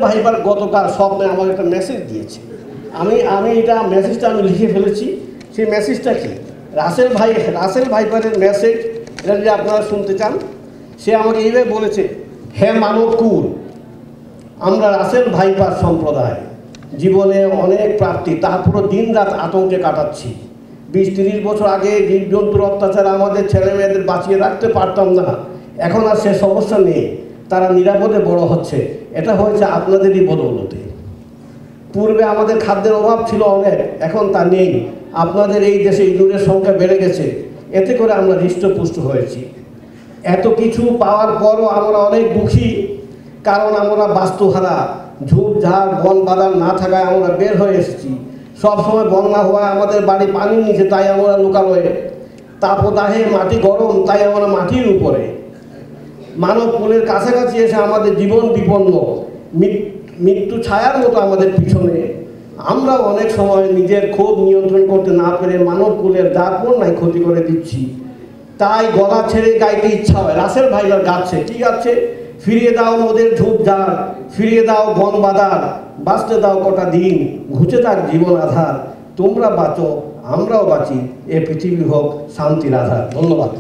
ভাইবার গতকাল স্বপ্নে আমাকে একটা মেসেজ দিয়েছে। আমি এটা মেসেজটা আমি লিখে ফেলেছি। সেই মেসেজটা কি, রাসেল ভাইপারের মেসেজ, এটা যদি আপনারা শুনতে চান। সে আমাকে এইভাবে বলেছে, হে মানবকুল, আমরা রাসেল ভাইপার সম্প্রদায় জীবনে অনেক প্রাপ্তি, তারপরও দিন রাত আতঙ্কে কাটাচ্ছি। 20-30 বছর আগে জীবজন্তুর অত্যাচার আমাদের ছেলে মেয়েদের বাঁচিয়ে রাখতে পারতাম না, এখন আর সে সমস্যা নেই, তারা নিরাপদে বড় হচ্ছে। এটা হয়েছে আপনাদেরই বদৌলতে। পূর্বে আমাদের খাদ্যের অভাব ছিল অনেক, এখন তা নেই। আপনাদের এই দেশে ইঁদুরের সংখ্যা বেড়ে গেছে, এতে করে আমরা হৃষ্টপুষ্ট হয়েছি। এত কিছু পাওয়ার পরও আমরা অনেক দুঃখী, কারণ আমরা বাস্তুহারা। ঝোপঝাড় বন বাদান না থাকায় আমরা বের হয়ে এসেছি। সবসময় বন্যা হওয়ায় আমাদের বাড়ি পানির নিচে, তাই আমরা লোকালয়ে। তাপদাহে মাটি গরম, তাই আমরা মাটির উপরে। মানব কুলের কাছাকাছি এসে আমাদের জীবন বিপন্ন, মৃত্যু ছায়ার মতো আমাদের পিছনে। আমরা অনেক সময় নিজের ক্ষোভ নিয়ন্ত্রণ করতে না পেরে মানব কুলের যাপন নাই ক্ষতি করে দিচ্ছি। তাই গলা ছেড়ে গাইতে ইচ্ছা হয়। রাসেল ভাইপার গাচ্ছে, কি গাচ্ছে? ফিরিয়ে দাও মোদের ঝোপঝাড়, ফিরিয়ে দাও বন বাদার, বাঁচতে দাও কটা দিন, ঘুচে থাক জীবন আধার। তোমরা বাঁচো, আমরাও বাঁচি, এ পৃথিবী হোক শান্তির আধার। ধন্যবাদ।